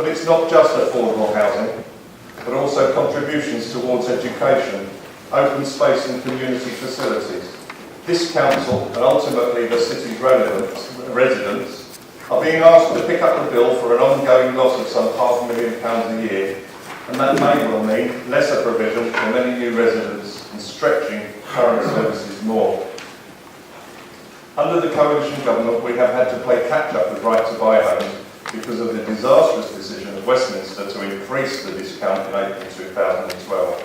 But it's not just affordable housing, but also contributions towards education, open space and community facilities. This council, and ultimately the city's residents, are being asked to pick up the bill for an ongoing loss of some £500,000 a year, and that may well mean lesser provision for many new residents and stretching current services more. Under the coalition government, we have had to play catch-up with Right to Buy homes because of the disastrous decision of Westminster to increase the discount in April 2012.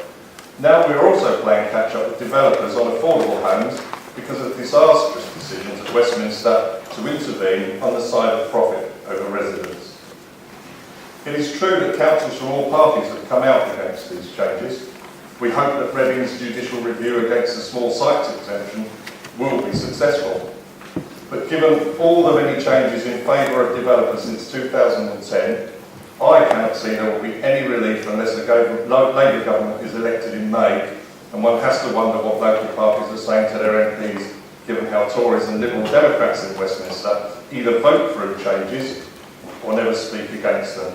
Now we are also playing catch-up with developers on affordable homes because of disastrous decisions of Westminster to intervene on the side of profit over residents. It is true that councils from all parties have come out against these changes. We hope that Reading's judicial review against the small sites exemption will be successful. But given all the many changes in favour of developers since 2010, I cannot see there will be any relief unless a Labour government is elected in May, and one has to wonder what local parties are saying to their MPs, given how Tories and Liberal Democrats in Westminster either vote through changes or never speak against them.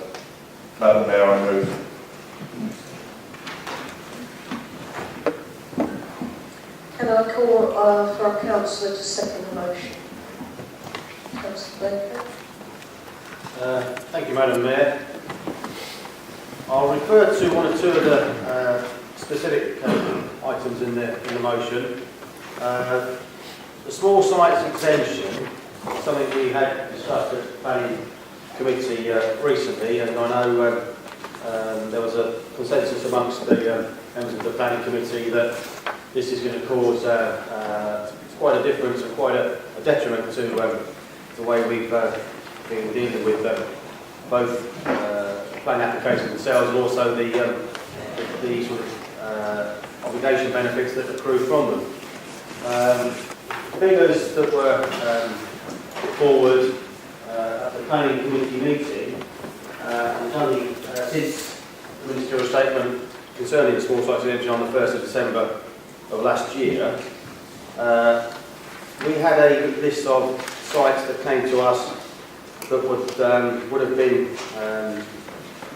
Madam Mayor, I move. Can I call for a councillor to second the motion? Councillor Baker. Thank you, Madam Mayor. I'll refer to one or two of the specific items in the motion. The small sites exemption, something we had discussed at the planning committee recently, and I know there was a consensus amongst the members of the planning committee that this is going to cause quite a difference and quite a detriment to the way we've been dealing with both planning applications themselves and also the sort of obligation benefits that accrue from them. Figures that were put forward at the planning committee meeting, and only since the ministerial statement concerning the small sites exemption on the 1st of December of last year, we had a list of sites that came to us that would have been,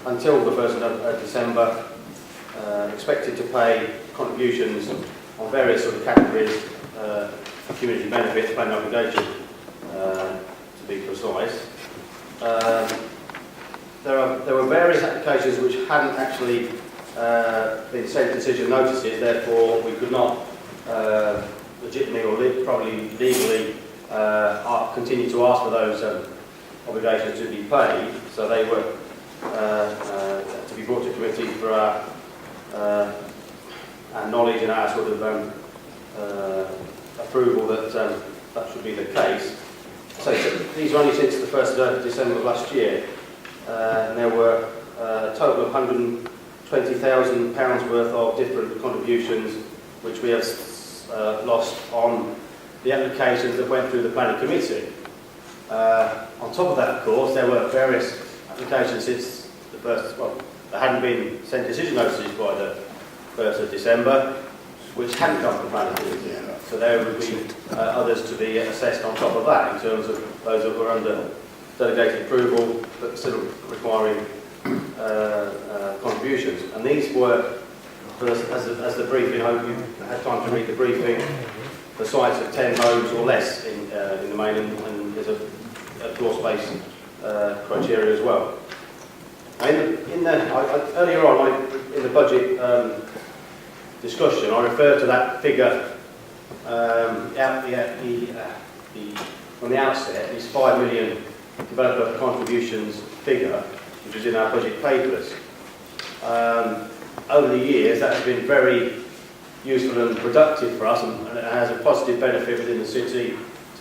until the 1st of December, expected to pay contributions on various sort of categories, community benefits, planning obligation, to be precise. There were various applications which hadn't actually been sent decision notices, therefore we could not legitimately or probably legally continue to ask for those obligations to be paid, so they were to be brought to committee for our knowledge and our sort of approval that that should be the case. So these are only since the 1st of December of last year, and there were a total of £120,000 worth of different contributions which we have lost on the applications that went through the planning committee. On top of that, of course, there were various applications since the 1st, well, there hadn't been sent decision notices by the 1st of December, which hadn't come from the planning committee. So there would be others to be assessed on top of that in terms of those that were under delegated approval but still requiring contributions. And these were, as the briefing, I hope you had time to read the briefing, the sites of 10 homes or less in the main, and there's a floor space criteria as well. Earlier on in the budget discussion, I referred to that figure from the outset, this 5 million developer contributions figure, which is in our budget papers. Over the years, that has been very useful and productive for us, and it has a positive benefit within the city to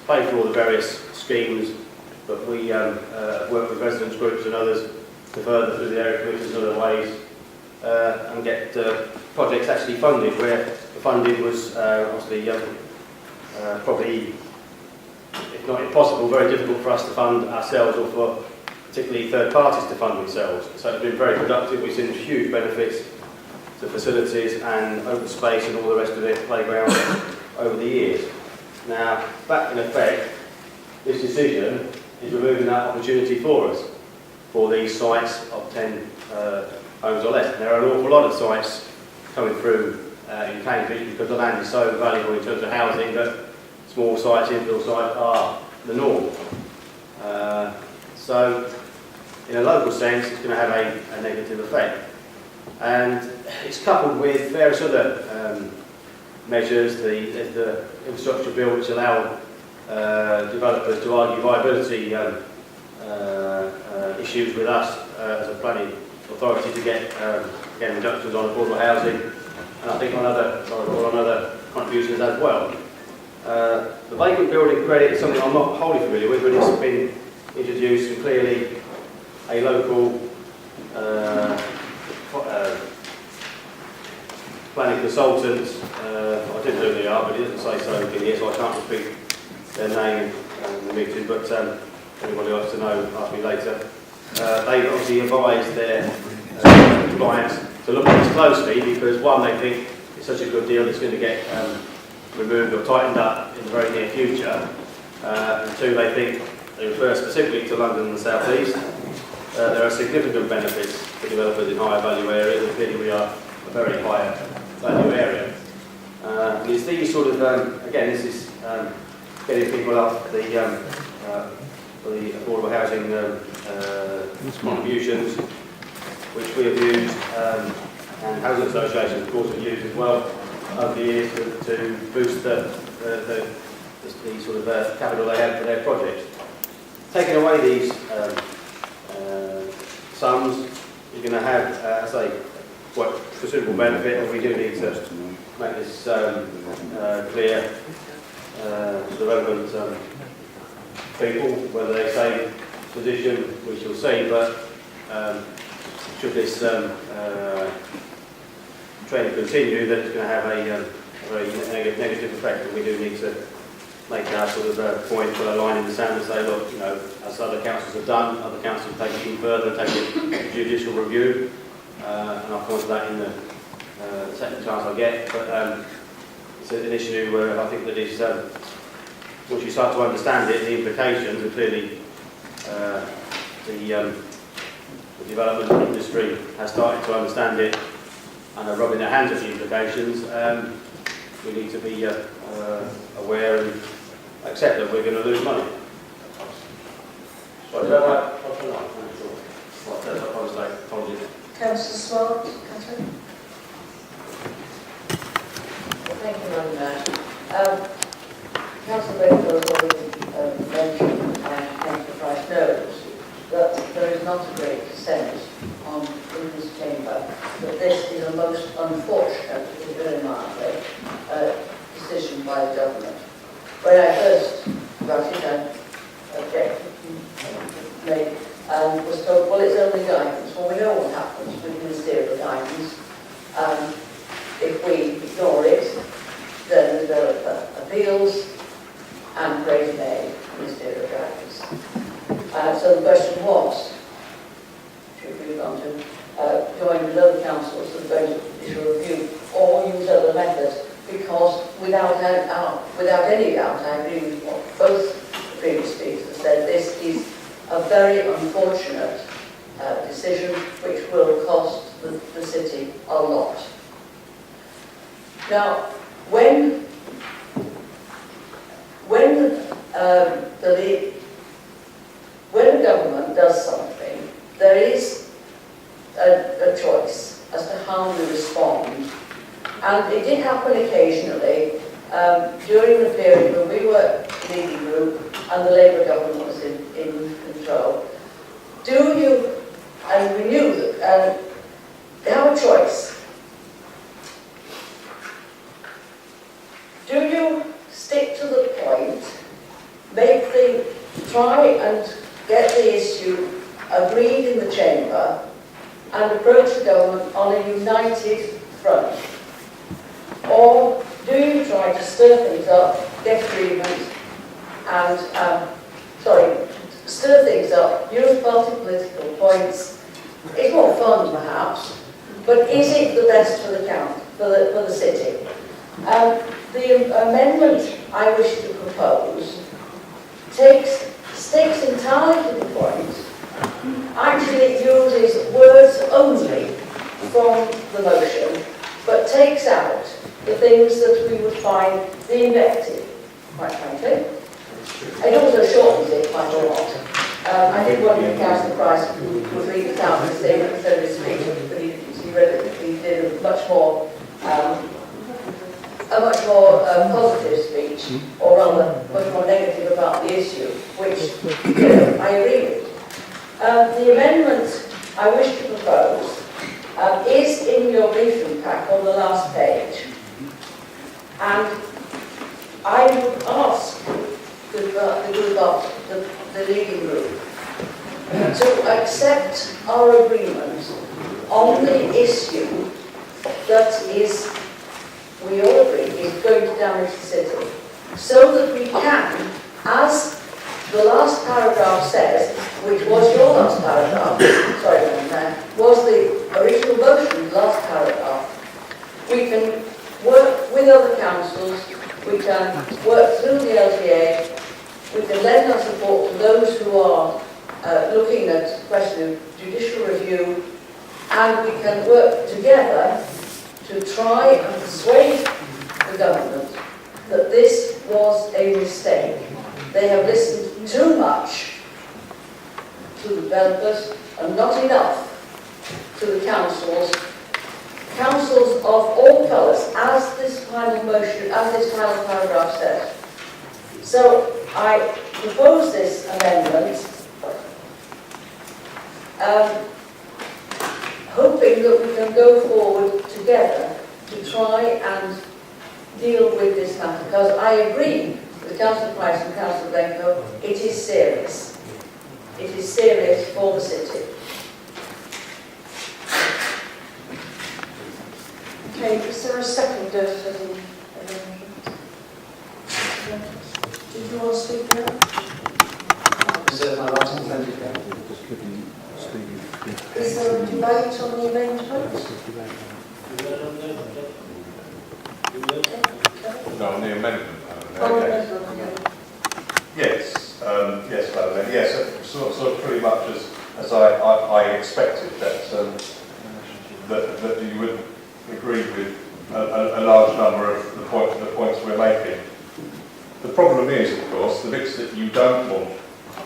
pay for all the various schemes that we work with residents groups and others to further through the area committees and other ways, and get projects actually funded where the funding was obviously probably, if not impossible, very difficult for us to fund ourselves, or for particularly third parties to fund themselves. So it's been very productive. We've seen huge benefits to facilities and open space and all the rest of it, playgrounds, over the years. Now, back in effect, this decision is removing that opportunity for us. for these sites of 10 homes or less. There are an awful lot of sites coming through in Cambridge because the land is so valuable in terms of housing that small sites, infill sites are the norm. So in a local sense it's going to have a negative effect. And it's coupled with various other measures, the infrastructure bill which allow developers to argue viability issues with us as a planning authority to get again reductions on affordable housing, and I think on other contributions as well. The vacant building credit is something I'm not wholly familiar with, but it's been introduced, and clearly a local planning consultant, I didn't know who they are, but it doesn't say so in here, so I can't repeat their name in the meeting, but anybody wants to know, ask me later. They've obviously advised their clients to look at this closely because one, they think it's such a good deal it's going to get removed or tightened up in the very near future, and two, they think, they refer specifically to London and the South East. There are significant benefits for developers in higher value areas, and clearly we are a very high value area. And it's these sort of, again, this is getting people up the affordable housing contributions, which we have used, and housing associations of course have used as well over the years to boost the sort of capital they have for their projects. Taking away these sums, you're going to have, as I say, quite considerable benefit, and we do need to make this clear to the relevant people, whether they say position, we shall see, but should this trend continue, then it's going to have a very negative effect, and we do need to make our sort of point, put a line in the sand and say, look, you know, as other councils have done, other councils take it even further, take a judicial review, and I'll point to that in the second chance I get, but it's an issue where I think that is, once you start to understand it, the implications, and clearly the development industry has started to understand it and are rubbing their hands at the implications, we need to be aware and accept that we're going to lose money. So is that right? Apologies. Councillor Smart, Catherine. Thank you very much. Councillor Baker has already mentioned, and Councillor Price knows, that there is not a great dissent in this chamber that this is a most unfortunate, to put it very mildly, decision by the government. When I first got it, I objected, made, and was told, well, it's only guidance. Well, we know what happens with ministerial guidance. If we ignore it, then the developer appeals and prays may ministerial guidance. So the question was, should we have gone to join with other councils that are going to issue a review or use other methods? Because without any doubt, I agree with what both the previous speakers have said, this is a very unfortunate decision which will cost the city a lot. Now, when the government does something, there is a choice as to how we respond. And it did happen occasionally during the period when we were leading group and the Labour government was in control. And we knew that they have a choice. Do you stick to the point, try and get the issue agreed in the chamber and approach the government on a united front? Or do you try to stir things up, get agreement, and, stir things up, use party political points? It's more fun, perhaps, but is it the best for the city? The amendment I wish to propose sticks entirely to the point actually uses words only from the motion, but takes out the things that we would find the invective, quite frankly. It also shortens it quite a lot. I did wonder if Councillor Price would read it out instead of his speech, but he read it. He did a much more positive speech, or rather much more negative about the issue, which I agree with. The amendment I wish to propose is in your briefing pack on the last page, and I would ask the leading group to accept our agreement on the issue that is, we all agree, is going to damage the city, so that we can, as the last paragraph says, which was your last paragraph, sorry, Madam Mayor, was the original motion, last paragraph, we can work with other councils, we can work through the LTA, we can lend our support to those who are looking at the question of judicial review, and we can work together to try and persuade the government that this was a mistake. They have listened too much to the developers and not enough to the councils of all colours, as this final motion, as this final paragraph says. So I propose this amendment, hoping that we can go forward together to try and deal with this matter, because I agree with Councillor Price and Councillor Blencoe, it is serious. It is serious for the city. Okay, is there a seconder for the amendment? Did you want to speak now? Reserve my right and plenty Is there a debate on the amendment? No, on the amendment. On the Okay. amendment, Yes, yes, Madam Mayor. Yes, sort of pretty much as I expected that you would agree with a large number of the points we're making. The problem is, of course, the bits that you don't want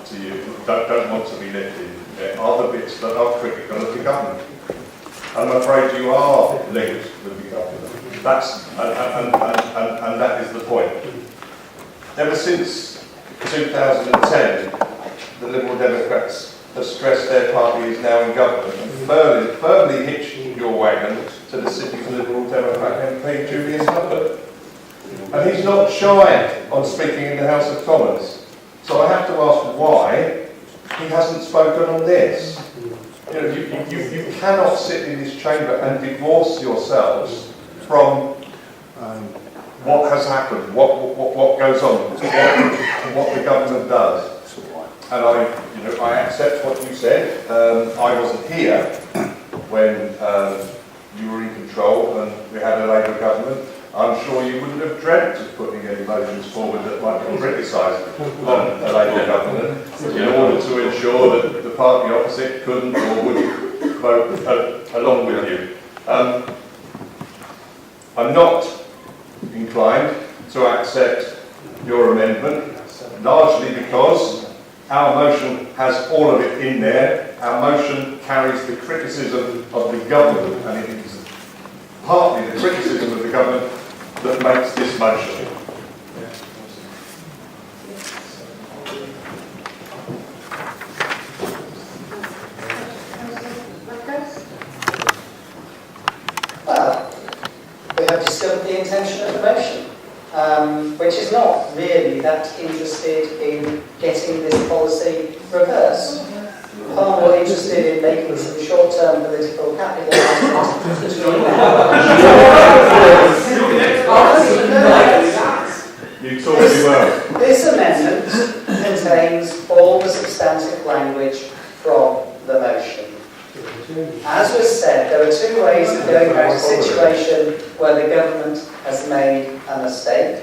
to be lifted are the bits that are critical of the government. And I'm afraid you are linked with the government. And that is the point. Ever since 2010, the Liberal Democrats have stressed their party is now in government and firmly hitched your wagon to the city's Liberal Democrat MP, Julian Hubbard. And he's not shy on speaking in the House of Commons. So I have to ask why he hasn't spoken on this. You know, you cannot sit in this chamber and divorce yourselves from what has happened, what goes on, what the government does. And I accept what you said. I wasn't here when you were in control and we had a Labour government. I'm sure you wouldn't have dreamt of putting any motions forward that might be criticised on a Labour government in order to ensure that the party opposite couldn't or wouldn't vote along with you. I'm not inclined to accept your amendment, largely because our motion has all of it in there. Our motion carries the criticism of the government, and it is partly the criticism of the government that makes this motion. Well, we have discovered the intention of the motion, which is not really that interested in getting this policy reversed. Far more interested in making some short-term political capital. You taught me well. This amendment contains all the substantive language from the motion. As was said, there are two ways of going about a situation where the government has made a mistake.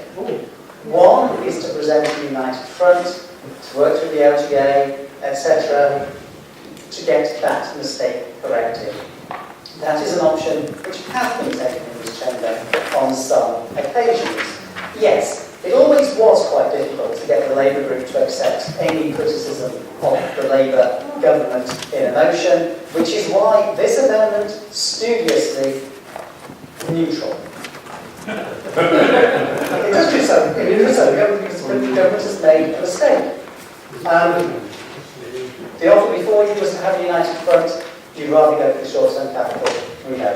One is to present a united front, to work through the LTA, etc. to get that mistake corrected. That is an option which has been taken in this chamber on some occasions. Yes, it always was quite difficult to get the Labour group to accept any criticism of the Labour government in a motion, which is why this amendment studiously neutral. It does do so. It does so. The government has made a mistake. The offer before you was to have a united front. You'd rather go for the short-term capital. We know.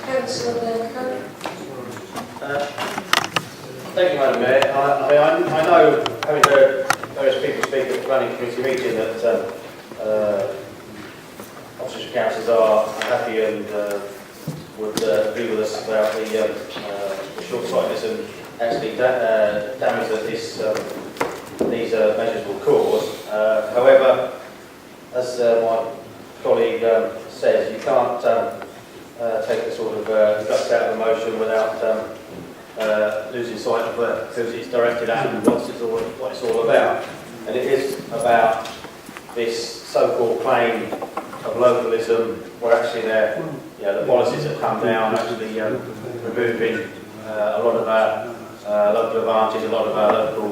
Councillor Blanco. Thank you, Madam Mayor. I know, having heard various people speak at the planning committee meeting, that officers and councillors are happy and would agree with us about the short-sightedness and actually damage that these measures will cause. However, as my colleague says, you can't take the sort of guts out of the motion without losing sight of who it's directed at and what it's all about. And it is about this so-called claim of localism, where actually the policies have come down, actually removing a lot of our local advantage, a lot of our local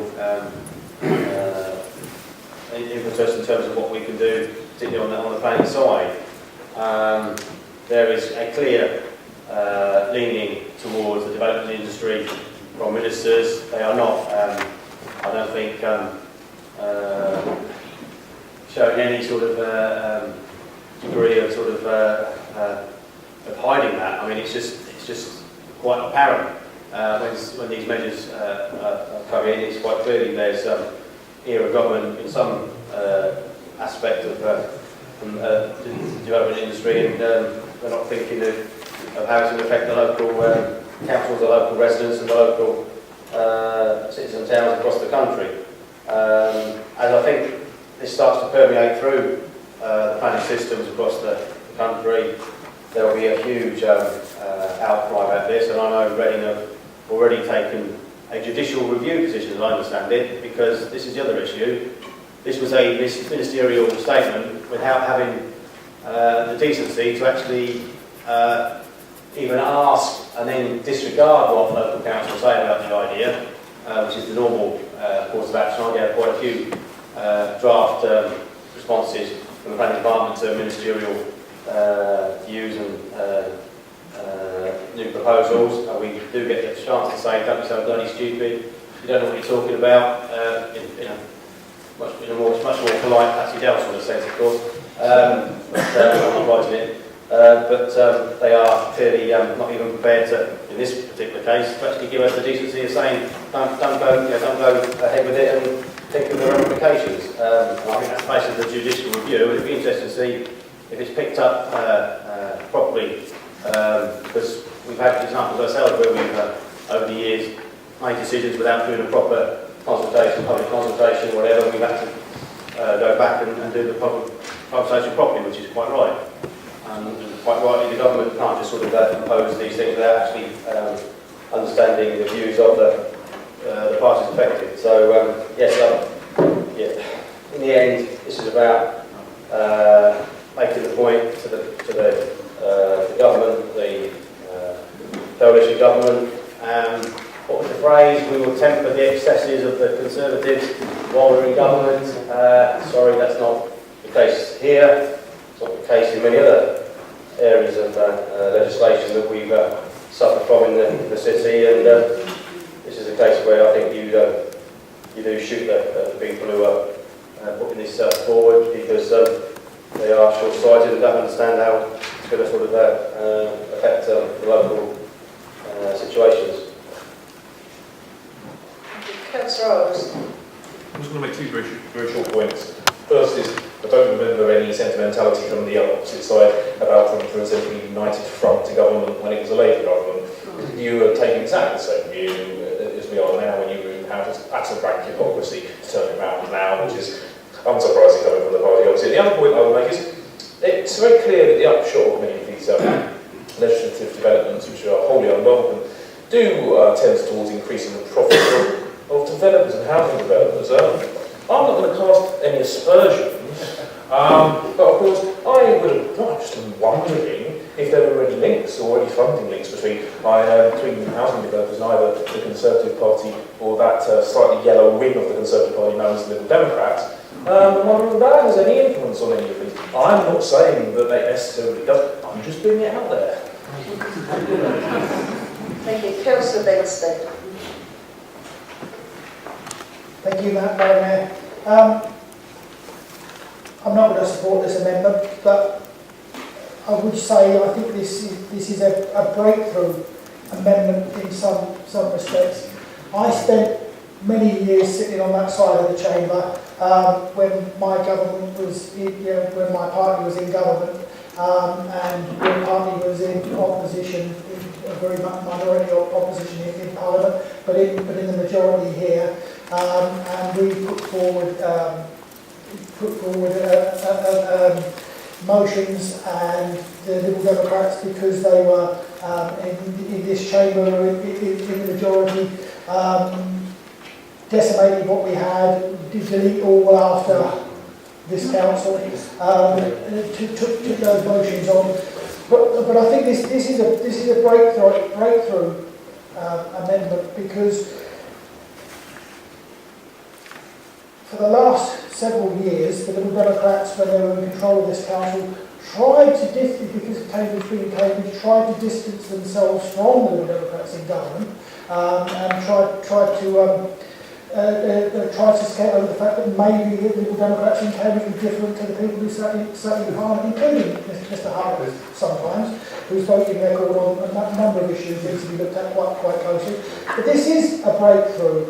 impetus in terms of what we can do, particularly on the planning side. There is a clear leaning towards the development industry from ministers. They are not, I don't think, showing any sort of degree of sort of hiding that. I mean, it's just quite apparent when these measures come in. It's quite clearly there's here a government in some aspect of the development industry, and we're not thinking of how it will affect the local councils, the local residents, and the local cities and towns across the country. As I think this starts to permeate through the planning systems across the country, there will be a huge outcry about this, and I know Reading have already taken a judicial review position, as I understand it, because this is the other issue. This was a ministerial statement without having the decency to actually even ask and then disregard what local council say about the idea, which is the normal course of action. I get quite a few draft responses from the planning department to ministerial views and new proposals. We do get the chance to say, don't be so bloody stupid, you don't know what you're talking about, in a much more polite, Patsy Dell sort of sense, of course. I'm not writing it. But they are clearly not even prepared to, in this particular case, to actually give us the decency of saying, don't go ahead with it and think of the ramifications. I think that's the basis of the judicial review. It'd be interesting to see if it's picked up properly, because we've had examples ourselves where we've, over the years, made decisions without doing a proper consultation, public consultation, whatever. We've had to go back and do the public consultation properly, which is quite right. And quite rightly, the government can't just sort of impose these things without actually understanding the views of the parties affected. So yes, in the end, this is about making the point to the government, the coalition government. What was the phrase? We will temper the excesses of the Conservatives while we're in government. Sorry, that's not the case here. It's not the case in many other areas of legislation that we've suffered from in the city, and this is a case where I think you do shoot the people who are putting this forward, because they are short-sighted and don't understand how it's going to sort of affect the local situations. Councillor Owens. I'm just going to make two very short points. First is, I don't remember any sentimentality from the opposite side about them presenting a united front to government when it was a Labour government. You are taking exactly the same view as we are now, when you have acts of rank hypocrisy to turn it around now, which is unsurprising coming from the party opposite. The other point I would make is, it's very clear that the upshot of many of these legislative developments, which are wholly unwelcome, do tend towards increasing the profit of developers and housing developers. I'm not going to cast any aspersions, but of course I would have just been wondering if there were any links or any funding links between housing developers and either the Conservative Party or that slightly yellow wing of the Conservative Party known as the Liberal Democrats. I'm wondering if that has any influence on any of these. I'm not saying that they necessarily does, I'm just putting it out there. Thank you. Councillor Bedstead. Thank you, Madam Mayor. I'm not going to support this amendment, but I would say I think this is a breakthrough amendment in some respects. I spent many years sitting on that side of the chamber when my government was, when my party was in government, and when party was in opposition, in a very minority opposition in Parliament, but in the majority here, and we put forward motions, and the Liberal Democrats, because they were in this chamber in the majority, decimated what we had, did delete all after this council, took those motions on. But I think this is a breakthrough amendment, because for the last several years, the Liberal Democrats, when they were in control of this council, tried to because Cambridge being Cambridge, tried to distance themselves from the Liberal Democrats in government, and tried to skate over the fact that maybe the Liberal Democrats in Cambridge were different to the people who sat in Parliament, including Mr Harper sometimes, whose voting record on a number of issues needs to be looked at quite closely. But this is a breakthrough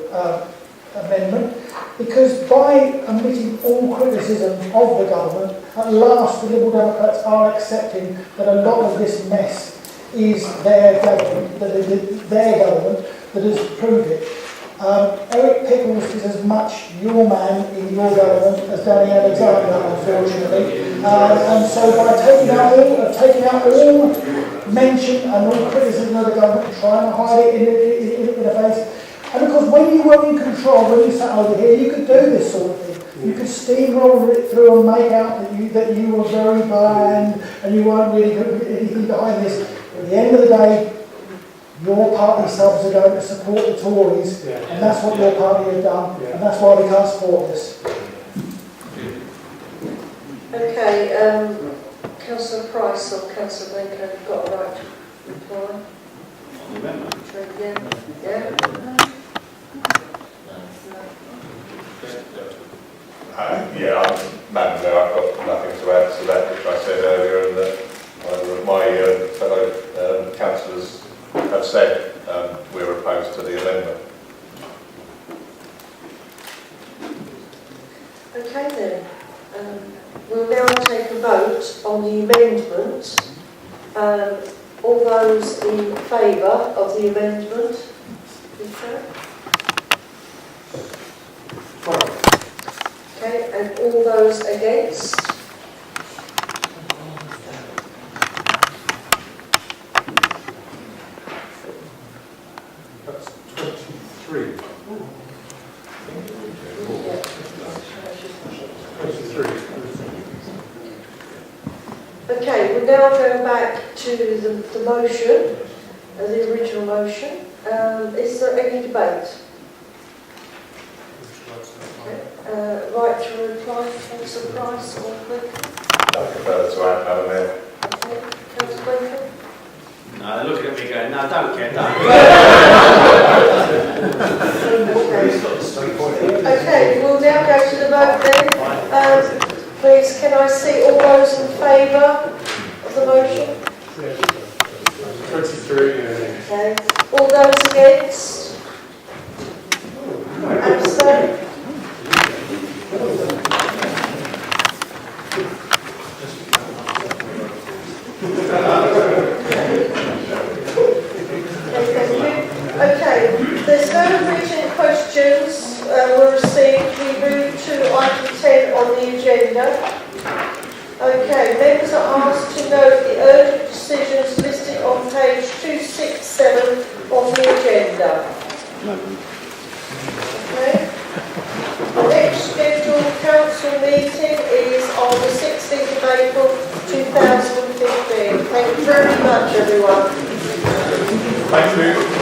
amendment, because by omitting all criticism of the government, at last the Liberal Democrats are accepting that a lot of this mess is their government, that has proved it. Eric Pickles is as much your man in your government as Danny Alexander, unfortunately. And so by taking out all mention and all criticism of the government and trying to hide it in the face. And of course, when you were in control, when you sat over here, you could do this sort of thing. You could steamroll it through and make out that you were very bland and you weren't really good anything behind this. At the end of the day, your party subs are going to support the Tories, and that's what your party have done, and that's why we can't support this. Okay, Councillor Price or Councillor Baker, have got a right to reply? Madam Mayor, I've got nothing to add to that, which I said earlier, and that either of my fellow councillors have said we're opposed to the amendment. Okay then, we'll now take a vote on the amendment. All those in favour of the amendment? Okay, and all those against? That's 23. 23. Okay, we're now going back to the motion, the original motion. Is there any debate? Okay. Right to reply, Councillor Price or Baker? Nothing further to add, Madam Mayor. Okay, Councillor Baker? No, they're looking at me going, no, don't care, don't. Okay, we'll now go to the vote then. Please, can I see all those in favour of the motion? 23. Okay. All those against? Abstain? Okay, there's no written questions were received. We move to item 10 on the agenda. Okay, members are asked to note the urgent decisions listed on page 267 of the agenda. 2015. Thank you very much, everyone. Thank you.